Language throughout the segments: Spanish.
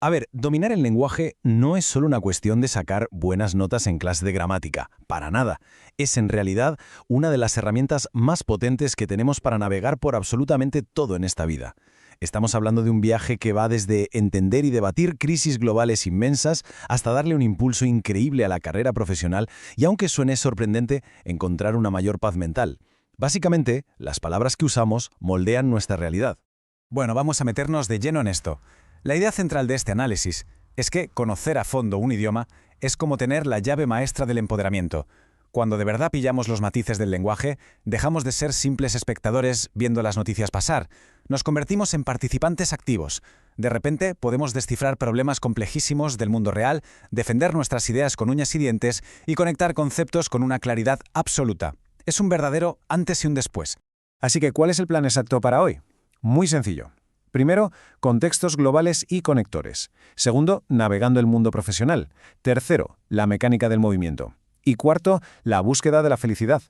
A ver, dominar el lenguaje no es solo una cuestión de sacar buenas notas en clase de gramática, para nada. Es en realidad una de las herramientas más potentes que tenemos para navegar por absolutamente todo en esta vida. Estamos hablando de un viaje que va desde entender y debatir crisis globales inmensas hasta darle un impulso increíble a la carrera profesional y, aunque suene sorprendente, encontrar una mayor paz mental. Básicamente, las palabras que usamos moldean nuestra realidad. Bueno, vamos a meternos de lleno en esto. La idea central de este análisis es que conocer a fondo un idioma es como tener la llave maestra del empoderamiento. Cuando de verdad pillamos los matices del lenguaje, dejamos de ser simples espectadores viendo las noticias pasar. Nos convertimos en participantes activos. De repente podemos descifrar problemas complejísimos del mundo real, defender nuestras ideas con uñas y dientes y conectar conceptos con una claridad absoluta. Es un verdadero antes y un después. Así que, ¿cuál es el plan exacto para hoy? Muy sencillo. Primero, contextos globales y conectores. Segundo, navegando el mundo profesional. Tercero, la mecánica del movimiento. Y cuarto, la búsqueda de la felicidad.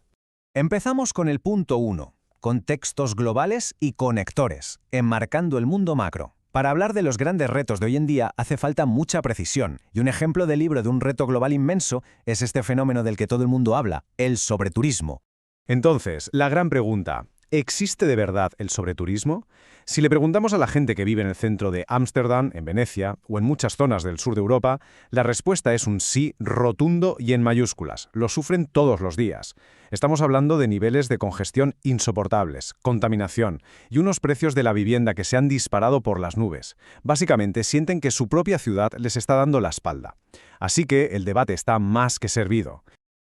Empezamos con el punto 1, contextos globales y conectores, enmarcando el mundo macro. Para hablar de los grandes retos de hoy en día hace falta mucha precisión, y un ejemplo de libro de un reto global inmenso es este fenómeno del que todo el mundo habla, el sobreturismo. Entonces, la gran pregunta, ¿existe de verdad el sobreturismo? Si le preguntamos a la gente que vive en el centro de Ámsterdam, en Venecia o en muchas zonas del sur de Europa, la respuesta es un sí rotundo y en mayúsculas. Lo sufren todos los días. Estamos hablando de niveles de congestión insoportables, contaminación y unos precios de la vivienda que se han disparado por las nubes. Básicamente sienten que su propia ciudad les está dando la espalda. Así que el debate está más que servido.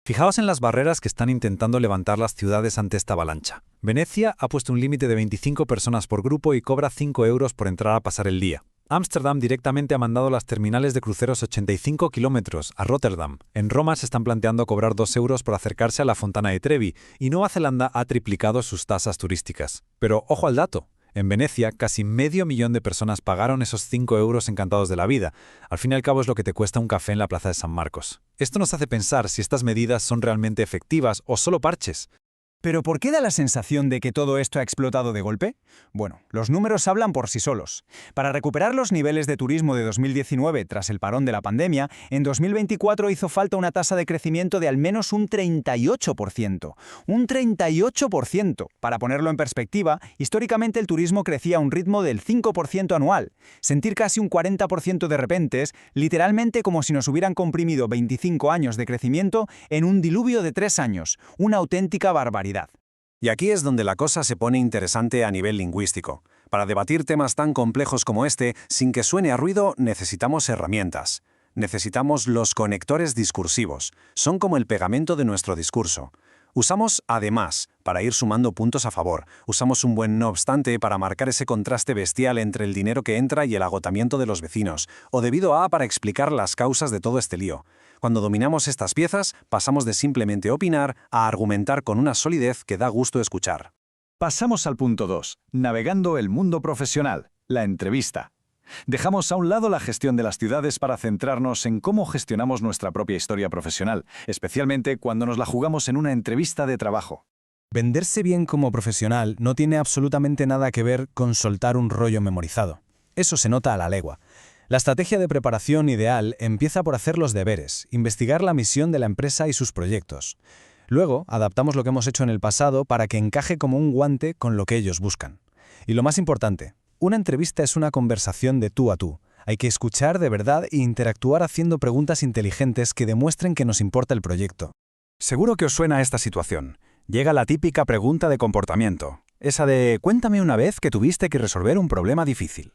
Fijaos en las barreras que están intentando levantar las ciudades ante esta avalancha. Venecia ha puesto un límite de 25 personas por grupo y cobra 5 euros por entrar a pasar el día. Ámsterdam directamente ha mandado las terminales de cruceros 85 kilómetros a Rotterdam. En Roma se están planteando cobrar 2 euros por acercarse a la Fontana de Trevi y Nueva Zelanda ha triplicado sus tasas turísticas. Pero ojo al dato. En Venecia, casi 500.000 de personas pagaron esos 5 euros encantados de la vida. Al fin y al cabo es lo que te cuesta un café en la Plaza de San Marcos. Esto nos hace pensar si estas medidas son realmente efectivas o solo parches. ¿Pero por qué da la sensación de que todo esto ha explotado de golpe? Bueno, los números hablan por sí solos. Para recuperar los niveles de turismo de 2019 tras el parón de la pandemia, en 2024 hizo falta una tasa de crecimiento de al menos un 38%. ¡Un 38%! Para ponerlo en perspectiva, históricamente el turismo crecía a un ritmo del 5% anual. Sentir casi un 40% de repente es literalmente como si nos hubieran comprimido 25 años de crecimiento en un diluvio de 3 años. Una auténtica barbaridad. Y aquí es donde la cosa se pone interesante a nivel lingüístico. Para debatir temas tan complejos como este, sin que suene a ruido, necesitamos herramientas. Necesitamos los conectores discursivos. Son como el pegamento de nuestro discurso. Usamos además para ir sumando puntos a favor. Usamos un buen no obstante para marcar ese contraste bestial entre el dinero que entra y el agotamiento de los vecinos, o debido a para explicar las causas de todo este lío. Cuando dominamos estas piezas, pasamos de simplemente opinar a argumentar con una solidez que da gusto escuchar. Pasamos al punto 2, navegando el mundo profesional, la entrevista. Dejamos a un lado la gestión de las ciudades para centrarnos en cómo gestionamos nuestra propia historia profesional, especialmente cuando nos la jugamos en una entrevista de trabajo. Venderse bien como profesional no tiene absolutamente nada que ver con soltar un rollo memorizado. Eso se nota a la legua. La estrategia de preparación ideal empieza por hacer los deberes, investigar la misión de la empresa y sus proyectos. Luego, adaptamos lo que hemos hecho en el pasado para que encaje como un guante con lo que ellos buscan. Y lo más importante, una entrevista es una conversación de tú a tú. Hay que escuchar de verdad e interactuar haciendo preguntas inteligentes que demuestren que nos importa el proyecto. Seguro que os suena esta situación. Llega la típica pregunta de comportamiento. Esa de, cuéntame una vez que tuviste que resolver un problema difícil.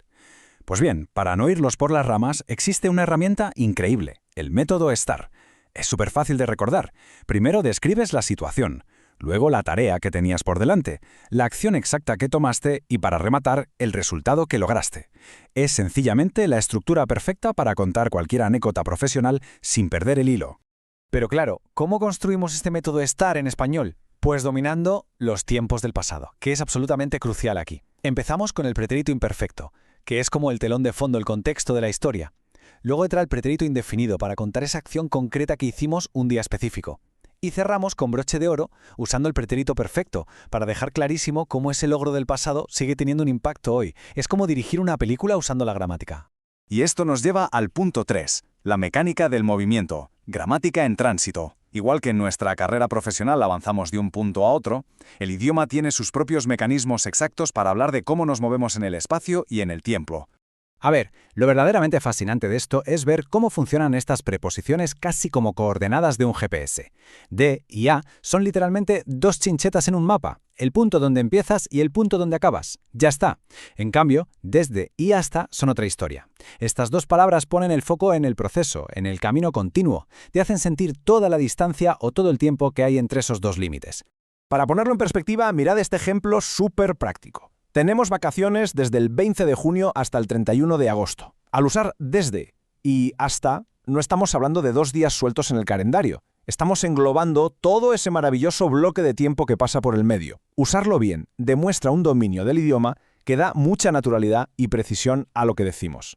Pues bien, para no irlos por las ramas, existe una herramienta increíble, el método STAR. Es súper fácil de recordar. Primero describes la situación, luego la tarea que tenías por delante, la acción exacta que tomaste y, para rematar, el resultado que lograste. Es sencillamente la estructura perfecta para contar cualquier anécdota profesional sin perder el hilo. Pero claro, ¿cómo construimos este método STAR en español? Pues dominando los tiempos del pasado, que es absolutamente crucial aquí. Empezamos con el pretérito imperfecto, que es como el telón de fondo, el contexto de la historia. Luego entra el pretérito indefinido para contar esa acción concreta que hicimos un día específico. Y cerramos con broche de oro usando el pretérito perfecto para dejar clarísimo cómo ese logro del pasado sigue teniendo un impacto hoy. Es como dirigir una película usando la gramática. Y esto nos lleva al punto 3, la mecánica del movimiento, gramática en tránsito. Igual que en nuestra carrera profesional avanzamos de un punto a otro, el idioma tiene sus propios mecanismos exactos para hablar de cómo nos movemos en el espacio y en el tiempo. A ver, lo verdaderamente fascinante de esto es ver cómo funcionan estas preposiciones casi como coordenadas de un GPS. De y a son literalmente dos chinchetas en un mapa, el punto donde empiezas y el punto donde acabas. Ya está. En cambio, desde y hasta son otra historia. Estas dos palabras ponen el foco en el proceso, en el camino continuo, te hacen sentir toda la distancia o todo el tiempo que hay entre esos dos límites. Para ponerlo en perspectiva, mirad este ejemplo súper práctico. Tenemos vacaciones desde el 20 de junio hasta el 31 de agosto. Al usar desde y hasta, no estamos hablando de 2 días sueltos en el calendario. Estamos englobando todo ese maravilloso bloque de tiempo que pasa por el medio. Usarlo bien demuestra un dominio del idioma que da mucha naturalidad y precisión a lo que decimos.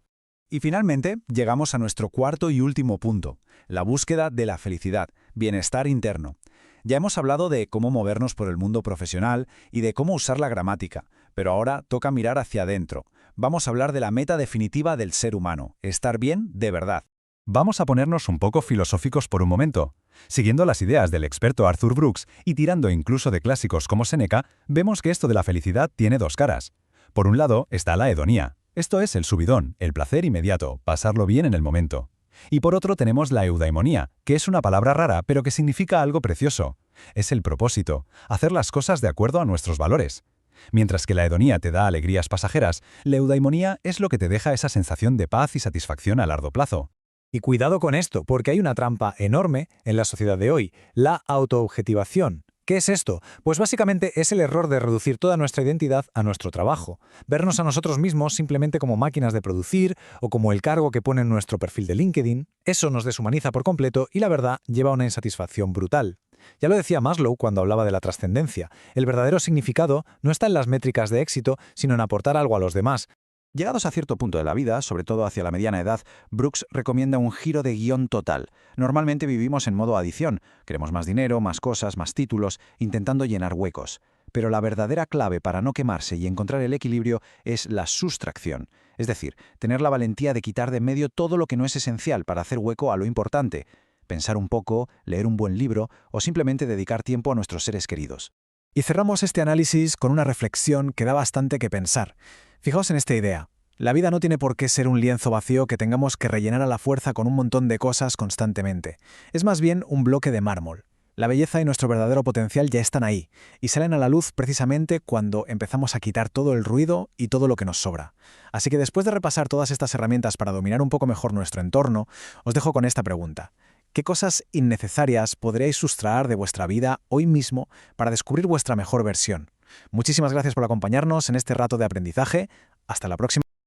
Y finalmente, llegamos a nuestro cuarto y último punto, la búsqueda de la felicidad, bienestar interno. Ya hemos hablado de cómo movernos por el mundo profesional y de cómo usar la gramática, pero ahora toca mirar hacia adentro. Vamos a hablar de la meta definitiva del ser humano, estar bien de verdad. Vamos a ponernos un poco filosóficos por un momento. Siguiendo las ideas del experto Arthur Brooks y tirando incluso de clásicos como Séneca, vemos que esto de la felicidad tiene dos caras. Por un lado está la hedonía. Esto es el subidón, el placer inmediato, pasarlo bien en el momento. Y por otro tenemos la eudaimonía, que es una palabra rara pero que significa algo precioso. Es el propósito, hacer las cosas de acuerdo a nuestros valores. Mientras que la hedonía te da alegrías pasajeras, la eudaimonía es lo que te deja esa sensación de paz y satisfacción a largo plazo. Y cuidado con esto, porque hay una trampa enorme en la sociedad de hoy, la autoobjetivación. ¿Qué es esto? Pues básicamente es el error de reducir toda nuestra identidad a nuestro trabajo, vernos a nosotros mismos simplemente como máquinas de producir o como el cargo que pone en nuestro perfil de LinkedIn. Eso nos deshumaniza por completo y la verdad lleva a una insatisfacción brutal. Ya lo decía Maslow cuando hablaba de la trascendencia. El verdadero significado no está en las métricas de éxito, sino en aportar algo a los demás. Llegados a cierto punto de la vida, sobre todo hacia la mediana edad, Brooks recomienda un giro de guión total. Normalmente vivimos en modo adición, queremos más dinero, más cosas, más títulos, intentando llenar huecos. Pero la verdadera clave para no quemarse y encontrar el equilibrio es la sustracción. Es decir, tener la valentía de quitar de en medio todo lo que no es esencial para hacer hueco a lo importante. Pensar un poco, leer un buen libro o simplemente dedicar tiempo a nuestros seres queridos. Y cerramos este análisis con una reflexión que da bastante que pensar. Fijaos en esta idea. La vida no tiene por qué ser un lienzo vacío que tengamos que rellenar a la fuerza con un montón de cosas constantemente. Es más bien un bloque de mármol. La belleza y nuestro verdadero potencial ya están ahí, y salen a la luz precisamente cuando empezamos a quitar todo el ruido y todo lo que nos sobra. Así que después de repasar todas estas herramientas para dominar un poco mejor nuestro entorno, os dejo con esta pregunta. ¿Qué cosas innecesarias podríais sustraer de vuestra vida hoy mismo para descubrir vuestra mejor versión? Muchísimas gracias por acompañarnos en este rato de aprendizaje. Hasta la próxima.